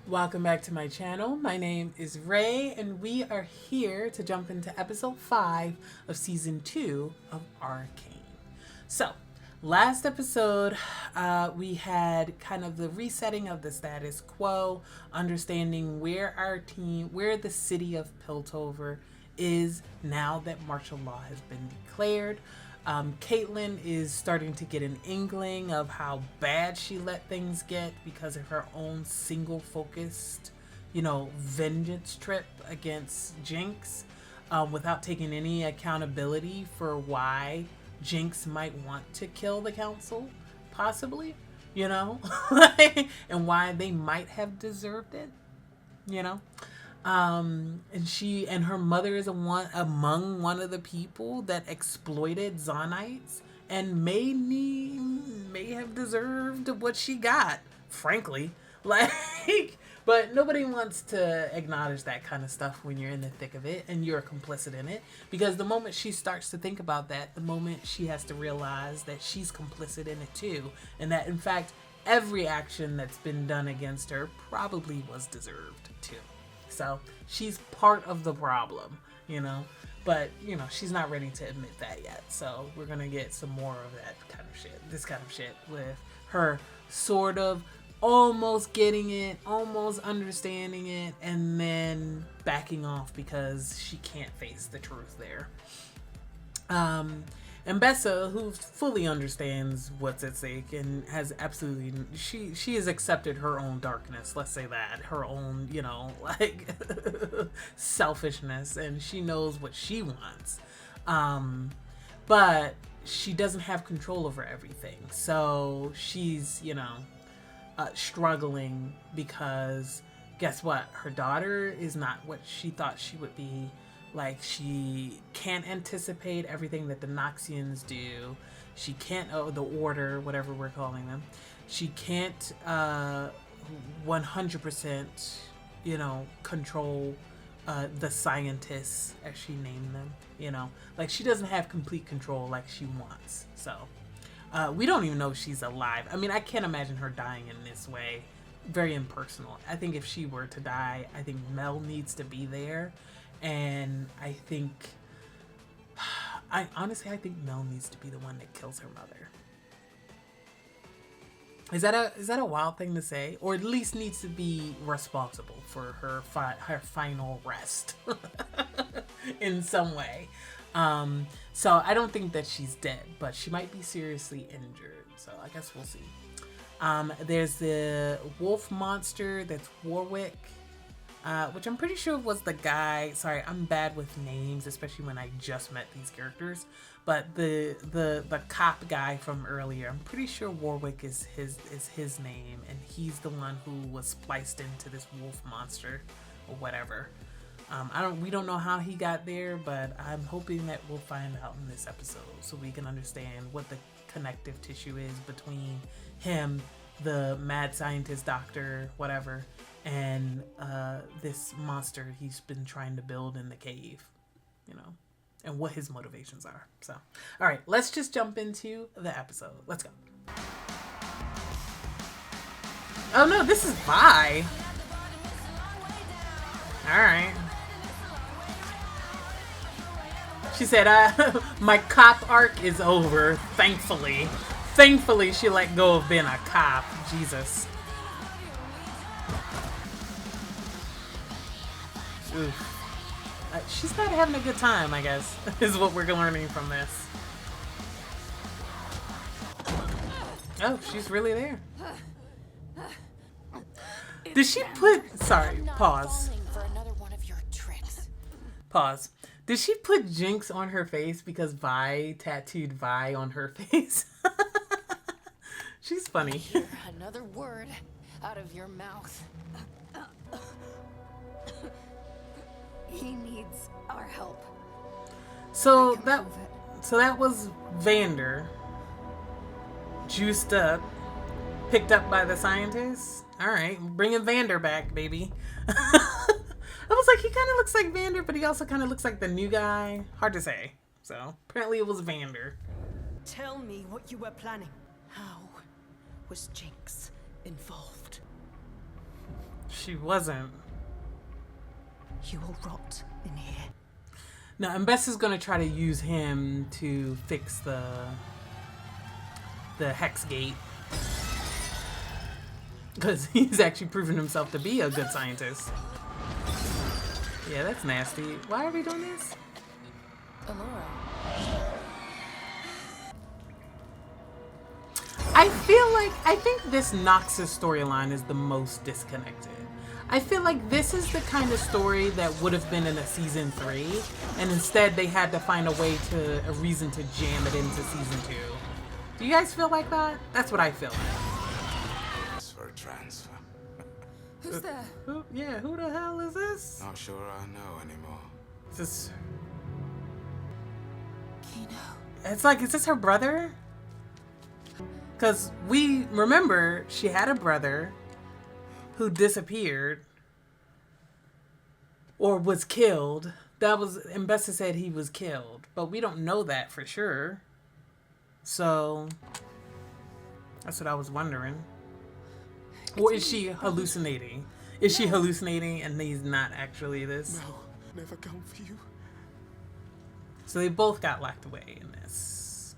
Welcome back to my channel. My name is Ray, and we are here to jump into episode 5 of season 2 of Arcane. So, last episode, we had kind of the resetting of the status quo, understanding where the city of Piltover is now that martial law has been declared. Caitlin is starting to get an inkling of how bad she let things get because of her own single focused, vengeance trip against Jinx, without taking any accountability for why Jinx might want to kill the council, possibly, and why they might have deserved it, and she and her mother is among one of the people that exploited Zonites and may have deserved what she got, frankly. But nobody wants to acknowledge that kind of stuff when you're in the thick of it and you're complicit in it, because the moment she starts to think about that, the moment she has to realize that she's complicit in it too, and that in fact every action that's been done against her probably was deserved too. So she's part of the problem, but she's not ready to admit that yet. So we're gonna get some more of that kind of shit, this kind of shit, with her sort of almost getting it, almost understanding it, and then backing off because she can't face the truth there. And Bessa, who fully understands what's at stake and has absolutely, she has accepted her own darkness, let's say that, her own, selfishness, and she knows what she wants. But she doesn't have control over everything. So she's, struggling because guess what? Her daughter is not what she thought she would be. Like, she can't anticipate everything that the Noxians do. She can't, the Order, whatever we're calling them. She can't 100%, control the scientists, as she named them. Like, she doesn't have complete control like she wants. So, we don't even know if she's alive. I mean, I can't imagine her dying in this way. Very impersonal. I think if she were to die, I think Mel needs to be there. And I think Mel needs to be the one that kills her mother. Is that a wild thing to say? Or at least needs to be responsible for her final rest in some way. So I don't think that she's dead, but she might be seriously injured. So I guess we'll see. There's the wolf monster that's Warwick. Which I'm pretty sure was the guy. Sorry, I'm bad with names, especially when I just met these characters. But the cop guy from earlier, I'm pretty sure Warwick is his name, and he's the one who was spliced into this wolf monster or whatever. We don't know how he got there, but I'm hoping that we'll find out in this episode so we can understand what the connective tissue is between him, the mad scientist doctor, whatever, and this monster he's been trying to build in the cave, and what his motivations are. So, all right, let's just jump into the episode. Let's go. Oh no, this is Vi. All right. She said, my cop arc is over, thankfully. Thankfully, she let go of being a cop. Jesus. Oof. She's not having a good time, I guess, is what we're learning from this. Oh, she's really there. Did she put... Sorry, pause. Pause. Did she put Jinx on her face because Vi tattooed Vi on her face? She's funny. Hear another word out of your mouth. He needs our help. So that was Vander, juiced up, picked up by the scientists. All right, bringing Vander back, baby. I was like, he kind of looks like Vander, but he also kind of looks like the new guy. Hard to say. So apparently it was Vander. Tell me what you were planning. How was Jinx involved? She wasn't. You will rot in here. Now, and Bess is gonna try to use him to fix the hex gate. Because he's actually proven himself to be a good scientist. Yeah, that's nasty. Why are we doing this? I think this Noxus storyline is the most disconnected. I feel like this is the kind of story that would have been in a season 3, and instead they had to find a reason to jam it into season 2. Do you guys feel like that? That's what I feel like. Transfer. Who's that? Who the hell is this? Not sure I know anymore. Is this... Kino. It's like, is this her brother? Because we remember she had a brother who disappeared or was killed. And Bessa said he was killed, but we don't know that for sure. So that's what I was wondering. Or is she hallucinating? Is she hallucinating and he's not actually this? No, never come for you. So they both got locked away in this.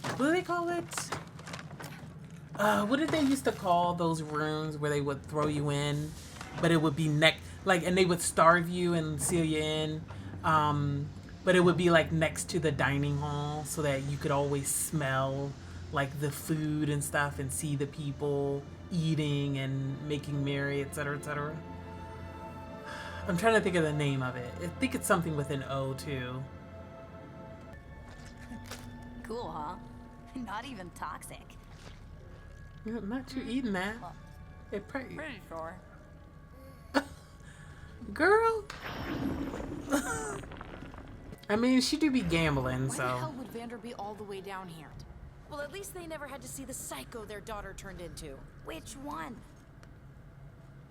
What do they call it? What did they used to call those rooms where they would throw you in, but it would be and they would starve you and seal you in, but it would be like next to the dining hall so that you could always smell like the food and stuff and see the people eating and making merry, etc., etc. I'm trying to think of the name of it. I think it's something with an O too. Cool, huh? Not even toxic. Not you eating that. Pretty sure. Girl. I mean, she do be gambling, so. Why the hell would Vander be all the way down here? Well, at least they never had to see the psycho their daughter turned into. Which one?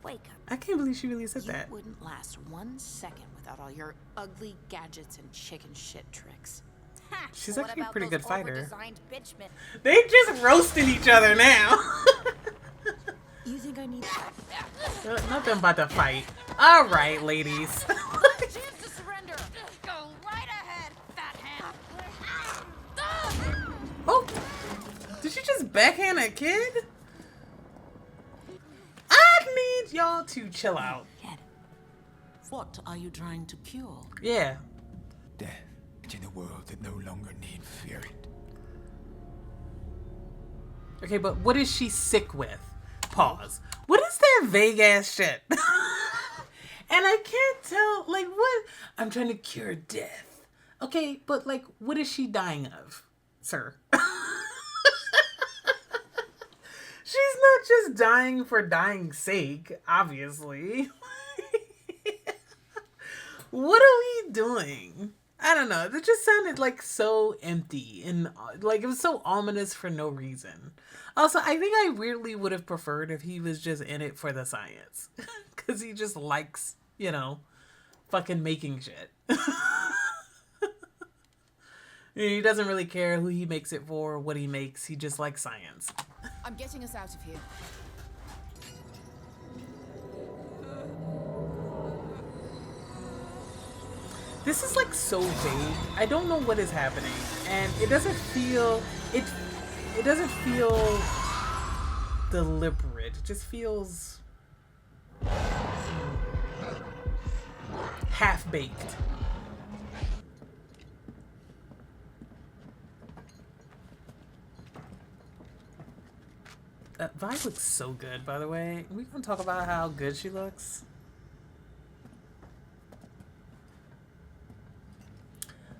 Wake up. I can't believe she really said You that. wouldn't last 1 second without all your ugly gadgets and chicken shit tricks. Ha, She's what actually a about pretty those good fighter. over-designed bitchmen? They just roasting each other now. You think I need Nothing about to fight. All right, ladies. Chance to surrender. Go right ahead, fat hand. Oh, did she just backhand a kid? I need y'all to chill out. What are you trying to cure? Yeah. Death in a world that no longer need fear it. Okay, but what is she sick with? Pause. What is that vague ass shit? And I can't tell, like, what? I'm trying to cure death. Okay, but, like, what is she dying of, sir? She's not just dying for dying's sake, obviously. What are we doing? I don't know. It just sounded like so empty and like it was so ominous for no reason. Also, I think I weirdly would have preferred if he was just in it for the science. Because he just likes, fucking making shit. He doesn't really care who he makes it for or what he makes. He just likes science. I'm getting us out of here. This is like so vague. I don't know what is happening, and it doesn't feel it doesn't feel deliberate. It just feels half-baked. Vi looks so good, by the way. We gonna talk about how good she looks.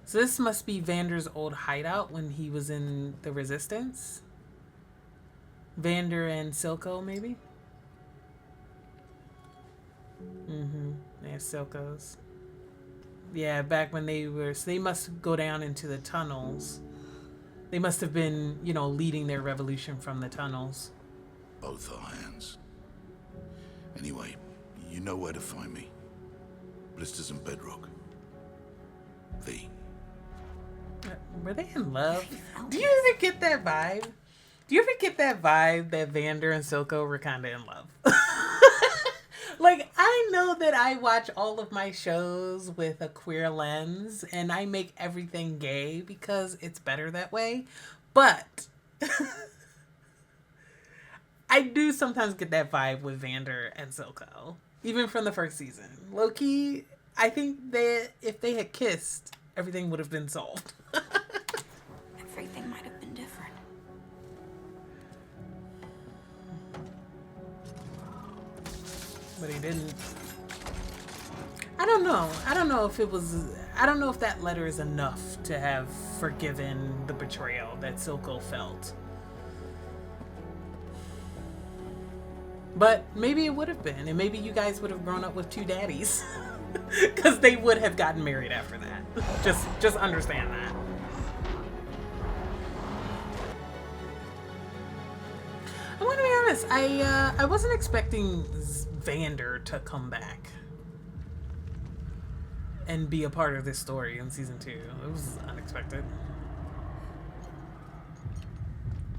So this must be Vander's old hideout when he was in the Resistance. Vander and Silco, maybe? Yeah, Silco's. Yeah, back when they were... So they must go down into the tunnels. They must have been, leading their revolution from the tunnels. Both are hands. Anyway, you know where to find me. Blisters and bedrock. V. Were they in love? Do you ever get that vibe? Do you ever get that vibe that Vander and Silco were kind of in love? Like, I know that I watch all of my shows with a queer lens and I make everything gay because it's better that way. But I do sometimes get that vibe with Vander and Silco, even from the first season. Low-key, I think that if they had kissed, everything would have been solved. Everything might have been different. But he didn't. I don't know. I don't know if it was... I don't know if that letter is enough to have forgiven the betrayal that Silco felt. But maybe it would have been. And maybe you guys would have grown up with two daddies. Because they would have gotten married after that. Just understand that. I want to be honest. I wasn't expecting Vander to come back and be a part of this story in season 2. It was unexpected.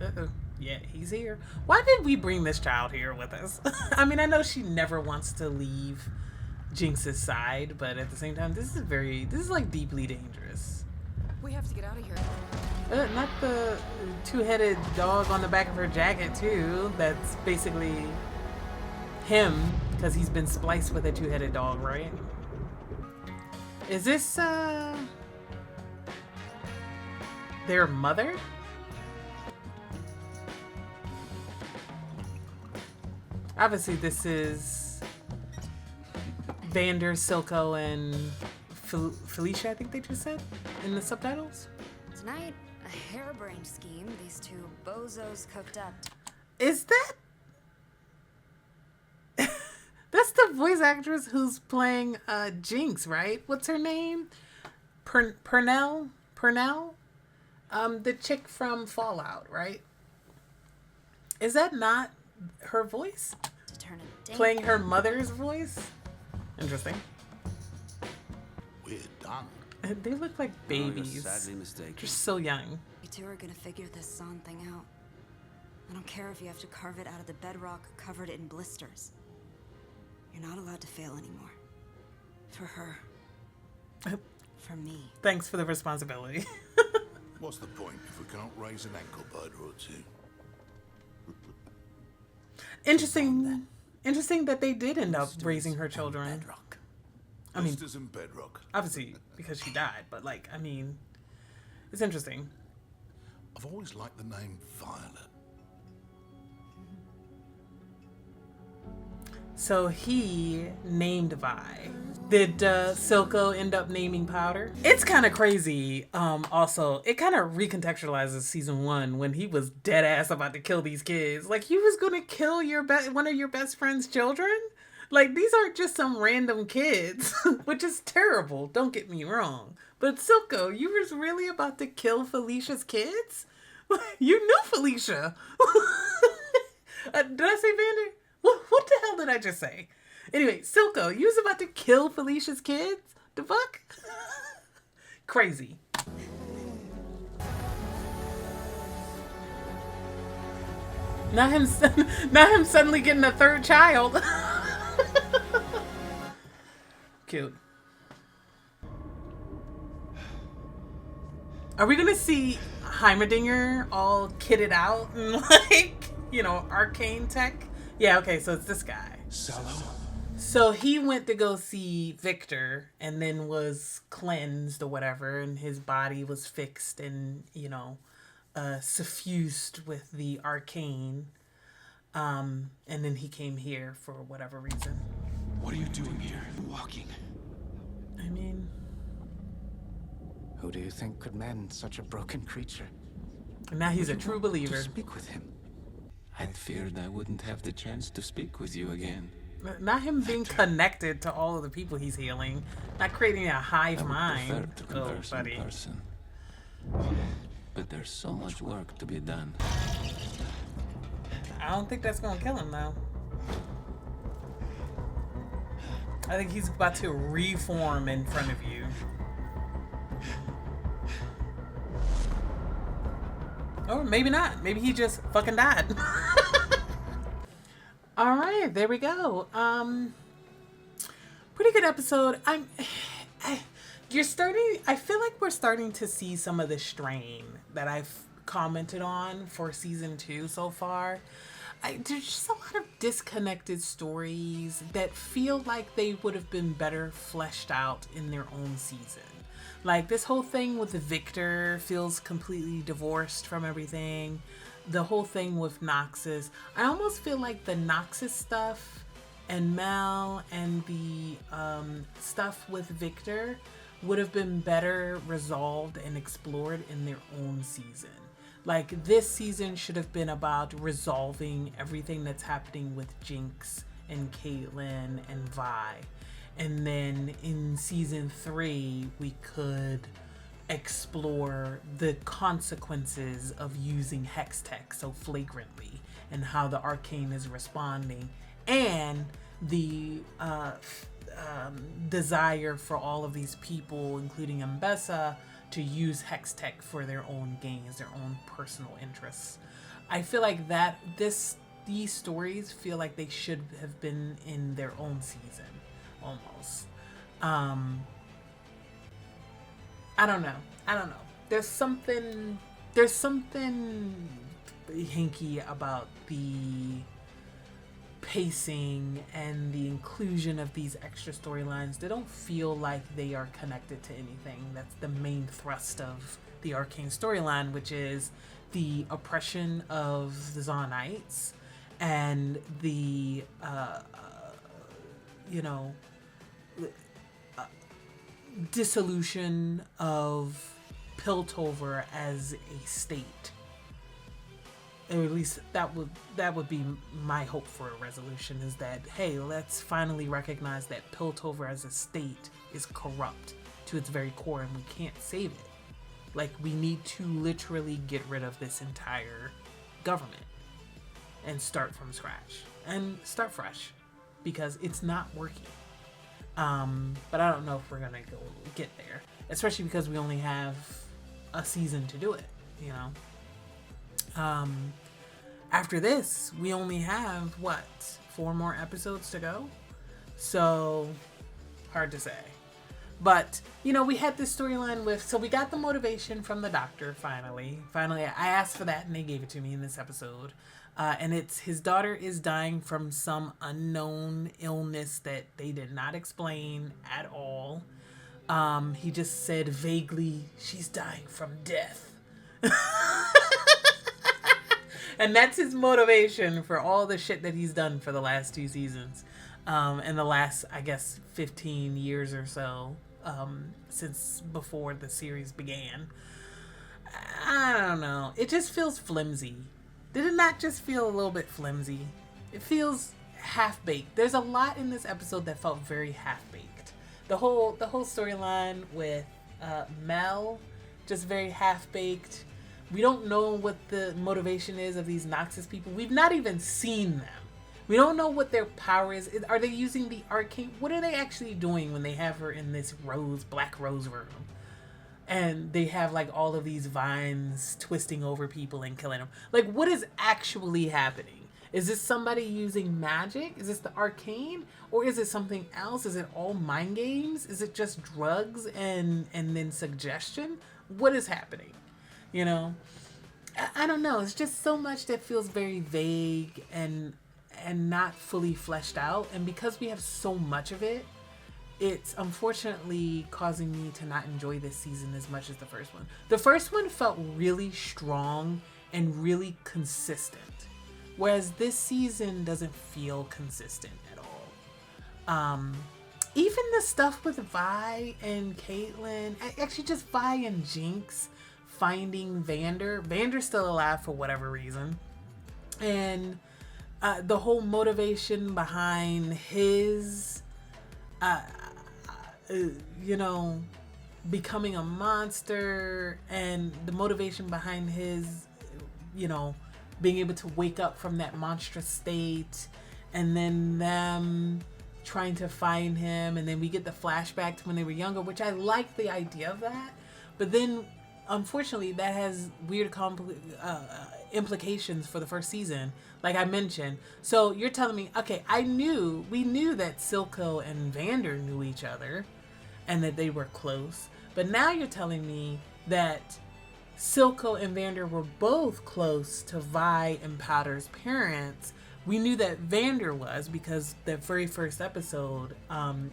Uh-oh. Yeah, he's here. Why did we bring this child here with us? I mean, I know she never wants to leave Jinx's side, but at the same time, this is like deeply dangerous. We have to get out of here. Not the two-headed dog on the back of her jacket too. That's basically him because he's been spliced with a two-headed dog, right? Is this their mother? Obviously, this is Vander, Silco, and Felicia, I think they just said in the subtitles. Tonight, a harebrained scheme these two bozos cooked up. Is that... That's the voice actress who's playing Jinx, right? What's her name? Purnell? The chick from Fallout, right? Is that not her voice? To turn a Playing her mother's voice? Interesting. We're done. They look like babies. You're sadly mistaken. They're so young. You two are gonna figure this son thing out. I don't care if you have to carve it out of the bedrock, covered it in blisters. You're not allowed to fail anymore. For her. For me. Thanks for the responsibility. What's the point if we can't raise an ankle biter or two? Interesting that they did end up raising her children. Bedrock. I mean, Blisters and bedrock. obviously because she died, but like, I mean, it's interesting. I've always liked the name Violet. So he named Vi. Did Silco end up naming Powder? It's kind of crazy. Also, it kind of recontextualizes season 1 when he was dead ass about to kill these kids. Like, he was gonna kill one of your best friend's children? Like, these aren't just some random kids, which is terrible. Don't get me wrong. But Silco, you was really about to kill Felicia's kids? You knew Felicia. Did I say Vander? What the hell did I just say? Anyway, Silco, you was about to kill Felicia's kids? The fuck? Crazy. Not him suddenly getting a third child. Cute. Are we gonna see Heimerdinger all kitted out and like, you know, Arcane tech? Yeah, okay, so it's this guy. So he went to go see Victor and then was cleansed or whatever, and his body was fixed and, you know, suffused with the Arcane. And then he came here for whatever reason. What are you doing here? Walking. I mean... Who do you think could mend such a broken creature? Now he's a true believer. To speak with him. I'd feared I wouldn't have the chance to speak with you again. Not him being connected to all of the people he's healing. Not creating a hive mind. To converse buddy. in person. But there's so much work to be done. I don't think that's gonna kill him though. I think he's about to reform in front of you. Or maybe not. Maybe he just fucking died. Alright, there we go. pretty good episode. I feel like we're starting to see some of the strain that I've commented on for season 2 so far. There's just a lot of disconnected stories that feel like they would have been better fleshed out in their own season. Like this whole thing with Victor feels completely divorced from everything. The whole thing with Noxus, I almost feel like the Noxus stuff and Mel and the stuff with Victor would have been better resolved and explored in their own season. Like this season should have been about resolving everything that's happening with Jinx and Caitlyn and Vi. And then in season 3, we could explore the consequences of using hex tech so flagrantly and how the Arcane is responding, and the desire for all of these people, including Mbessa, to use hex tech for their own gains, their own personal interests. I feel like these stories feel like they should have been in their own season, almost. I don't know. There's something hinky about the pacing and the inclusion of these extra storylines. They don't feel like they are connected to anything. That's the main thrust of the Arcane storyline, which is the oppression of the Zonites and the dissolution of Piltover as a state. Or at least that would be my hope for a resolution, is that, hey, let's finally recognize that Piltover as a state is corrupt to its very core and we can't save it. Like, we need to literally get rid of this entire government and start from scratch and start fresh, because it's not working. But I don't know if we're gonna get there, especially because we only have a season to do it, you know. After this, we only have 4 more episodes to go, so hard to say. But we had this storyline so we got the motivation from the doctor finally. I asked for that and they gave it to me in this episode. And it's his daughter is dying from some unknown illness that they did not explain at all. He just said vaguely, she's dying from death. And that's his motivation for all the shit that he's done for the last 2 seasons. And the last, I guess, 15 years or so, since before the series began. I don't know. It just feels flimsy. Did it not just feel a little bit flimsy? It feels half-baked. There's a lot in this episode that felt very half-baked. The whole storyline with Mel, just very half-baked. We don't know what the motivation is of these Noxus people. We've not even seen them. We don't know what their power is. Are they using the Arcane? What are they actually doing when they have her in this black rose room? And they have like all of these vines twisting over people and killing them. Like, what is actually happening? Is this somebody using magic? Is this the Arcane? Or is it something else? Is it all mind games? Is it just drugs and then suggestion? What is happening? I don't know. It's just so much that feels very vague and not fully fleshed out. And because we have so much of it, it's unfortunately causing me to not enjoy this season as much as the first one. The first one felt really strong and really consistent, whereas this season doesn't feel consistent at all. Even the stuff with Vi and Caitlyn, actually just Vi and Jinx finding Vander. Vander's still alive for whatever reason. And the whole motivation behind his becoming a monster, and the motivation behind his being able to wake up from that monstrous state, and then them trying to find him, and then we get the flashback to when they were younger, which I like the idea of that. But then unfortunately, that has weird implications for the first season, like I mentioned. So you're telling me, okay, we knew that Silco and Vander knew each other and that they were close. But now you're telling me that Silco and Vander were both close to Vi and Powder's parents. We knew that Vander was because the very first episode,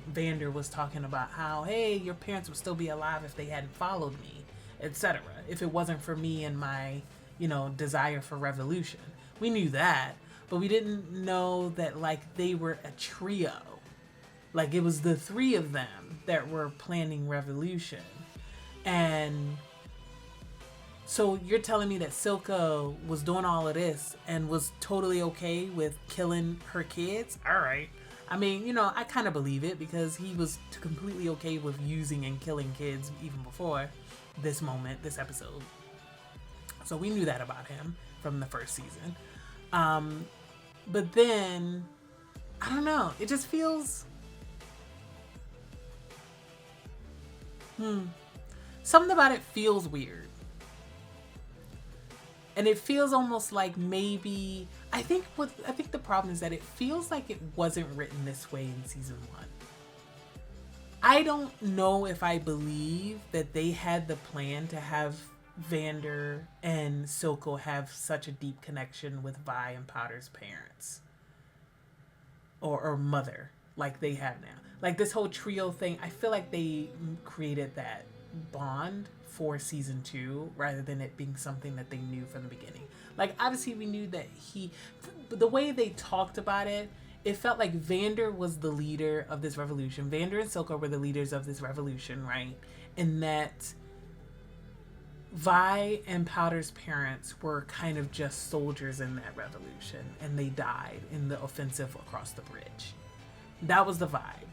Vander was talking about how, hey, your parents would still be alive if they hadn't followed me, etc. If it wasn't for me and my, desire for revolution. We knew that, but we didn't know that, like, they were a trio. Like, it was the three of them that were planning revolution. And so you're telling me that Silco was doing all of this and was totally okay with killing her kids? All right. I mean, I kind of believe it because he was completely okay with using and killing kids even before this moment, this episode. So we knew that about him from the first season. But then, I don't know. It just feels... Something about it feels weird. And it feels almost like maybe... I think the problem is that it feels like it wasn't written this way in season 1. I don't know if I believe that they had the plan to have Vander and Silco have such a deep connection with Vi and Powder's parents. Or mother, like they have now. Like this whole trio thing, I feel like they created that bond for season 2 rather than it being something that they knew from the beginning. Like obviously we knew that the way they talked about it, it felt like Vander was the leader of this revolution. Vander and Silco were the leaders of this revolution, right? And that Vi and Powder's parents were kind of just soldiers in that revolution, and they died in the offensive across the bridge. That was the vibe.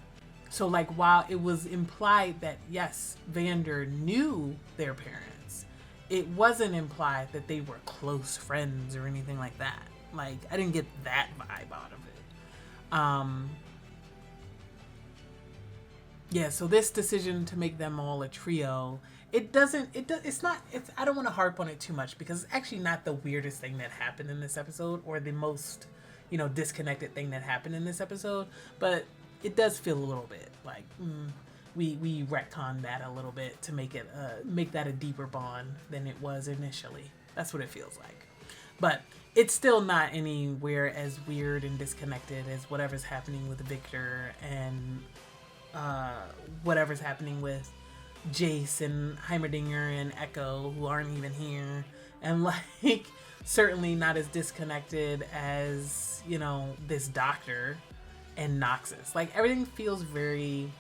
So like while it was implied that yes, Vander knew their parents, it wasn't implied that they were close friends or anything like that. Like I didn't get that vibe out of it. Yeah, so this decision to make them all a trio, I don't want to harp on it too much because it's actually not the weirdest thing that happened in this episode or the most, disconnected thing that happened in this episode, but it does feel a little bit like we retconned that a little bit to make that a deeper bond than it was initially. That's what it feels like. But it's still not anywhere as weird and disconnected as whatever's happening with Victor and whatever's happening with Jace and Heimerdinger and Echo, who aren't even here, and like certainly not as disconnected as this doctor and Noxus. Like everything feels very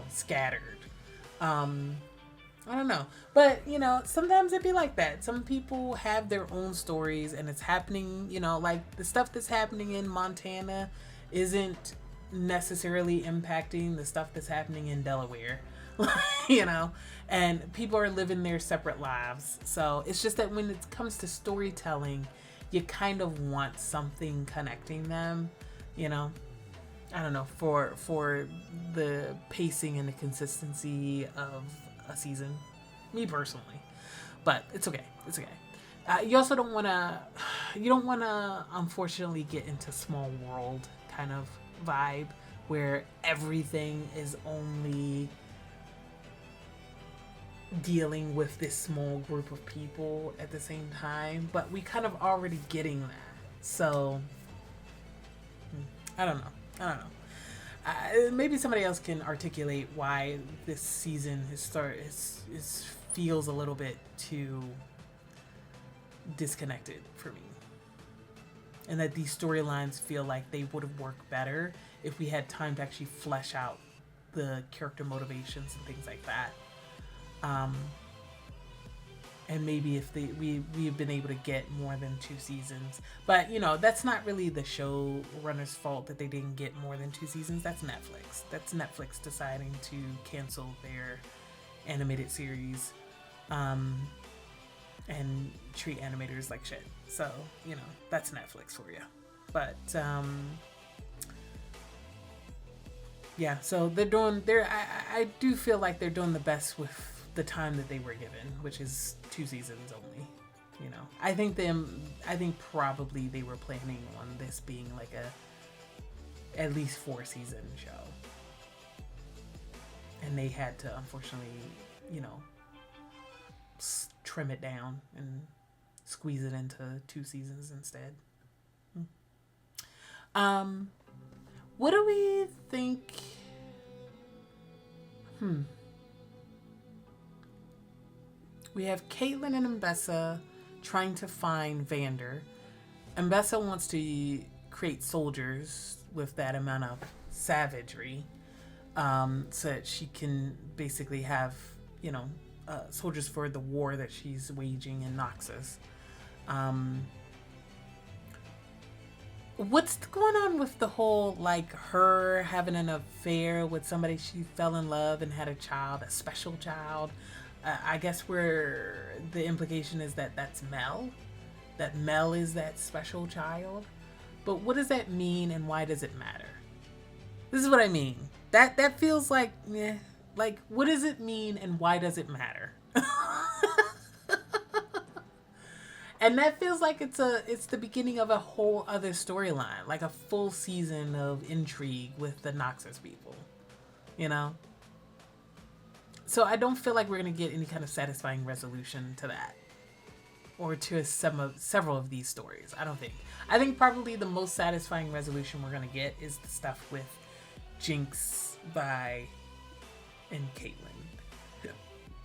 scattered. I don't know, but sometimes it'd be like that. Some people have their own stories and it's happening, like the stuff that's happening in Montana isn't necessarily impacting the stuff that's happening in Delaware. And people are living their separate lives. So it's just that when it comes to storytelling, you kind of want something connecting them, I don't know, for the pacing and the consistency of a season, me personally. But it's okay. You also don't want to unfortunately get into small world kind of vibe where everything is only dealing with this small group of people at the same time, but we kind of already getting that. So I don't know. Maybe somebody else can articulate why this season feels a little bit too disconnected for me, and that these storylines feel like they would have worked better if we had time to actually flesh out the character motivations and things like that. And maybe if we've been able to get more than 2 seasons, but that's not really the showrunner's fault that they didn't get more than 2 seasons. That's Netflix deciding to cancel their animated series and treat animators like shit. So that's Netflix for you. But yeah, so I do feel like they're doing the best with the time that they were given, which is 2 seasons only. You know, I think probably they were planning on this being like at least 4-season show. And they had to, unfortunately, you know, trim it down and squeeze it into 2 seasons instead. What do we think? We have Caitlin and Mbessa trying to find Vander. Mbessa wants to create soldiers with that amount of savagery, so that she can basically have, you know, soldiers for the war that she's waging in Noxus. What's going on with the whole, like, her having an affair with somebody she fell in love and had a child, a special child? I guess where the implication is that that's Mel. That Mel is that special child. But what does that mean and why does it matter? This is what I mean. That feels like, like, what does it mean and why does it matter? And that feels like it's the beginning of a whole other storyline, like a full season of intrigue with the Noxus people, you know? So I don't feel like we're going to get any kind of satisfying resolution to that, or to several of these stories. I don't think. I think probably the most satisfying resolution we're going to get is the stuff with Jinx, Vi, and Caitlin.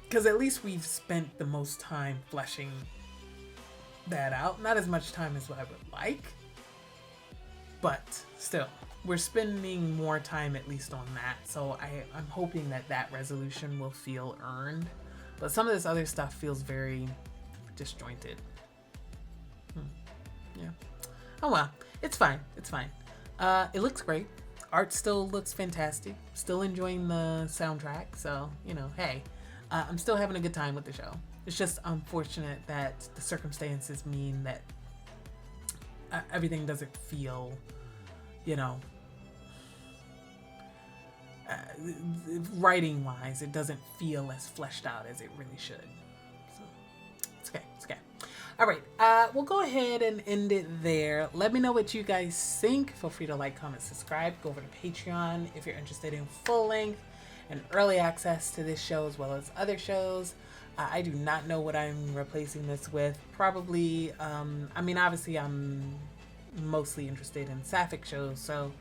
Because at least we've spent the most time fleshing that out. Not as much time as I would like, but still, we're spending more time at least on that. So I'm hoping that resolution will feel earned. But some of this other stuff feels very disjointed. Yeah. Oh well, it's fine. It's fine. It looks great. Art still looks fantastic. Still enjoying the soundtrack. So, you know, hey, I'm still having a good time with the show. It's just unfortunate that the circumstances mean that everything doesn't feel, you know, writing wise, it doesn't feel as fleshed out as it really should. So it's okay. It's okay. All right. We'll go ahead and end it there. Let me know what you guys think. Feel free to like, comment, subscribe. Go over to Patreon if you're interested in full length and early access to this show as well as other shows. I do not know what I'm replacing this with. Probably, I mean, obviously I'm mostly interested in Sapphic shows, so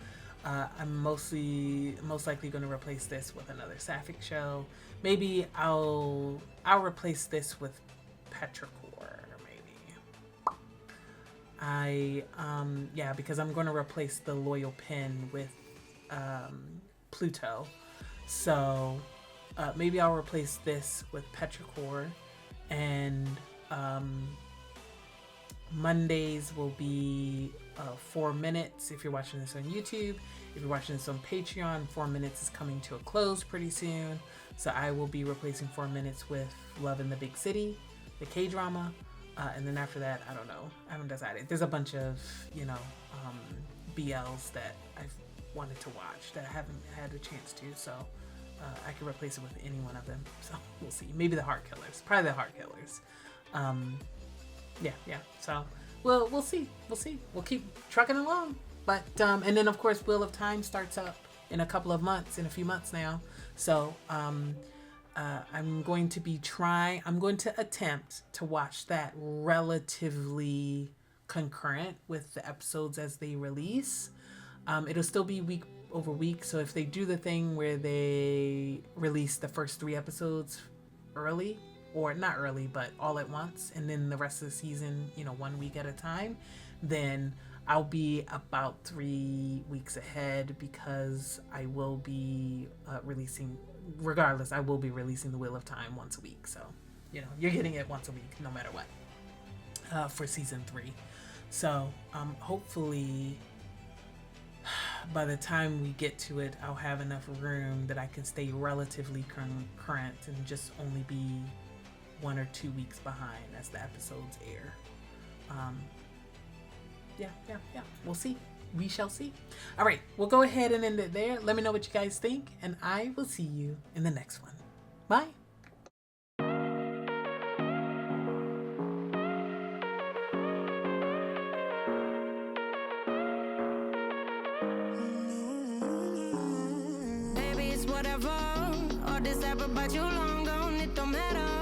I'm most likely going to replace this with another Sapphic show. Maybe I'll replace this with Petrichor, maybe. Yeah, because I'm going to replace the Loyal Pin with Pluto. So maybe I'll replace this with Petrichor, and Mondays will be 4 minutes if you're watching this on YouTube. If you're watching this on Patreon, 4 minutes is coming to a close pretty soon. So I will be replacing 4 minutes with Love in the Big City, the K-drama. And then after that, I don't know. I haven't decided. There's a bunch of, you know, BLs that I've wanted to watch that I haven't had a chance to. So I could replace it with any one of them. So we'll see. Maybe the Heart Killers. Probably the Heart Killers. Yeah. So we'll see. We'll keep trucking along. But and then of course Wheel of Time starts up in a couple of months, in a few months now. So I'm going to attempt to watch that relatively concurrent with the episodes as they release. It'll still be week over week. So if they do the thing where they release the first 3 episodes early, or not early, but all at once, and then the rest of the season, you know, 1 week at a time, then I'll be about 3 weeks ahead, because I will be releasing, regardless, I will be releasing the Wheel of Time once a week. So, you know, you're getting it once a week, no matter what, for season 3. So, hopefully by the time we get to it, I'll have enough room that I can stay relatively current and just only be 1 or 2 weeks behind as the episodes air. Yeah. We'll see. We shall see. All right, we'll go ahead and end it there. Let me know what you guys think, and I will see you in the next one. Bye. whatever. All this ever, but you long gone, it don't matter.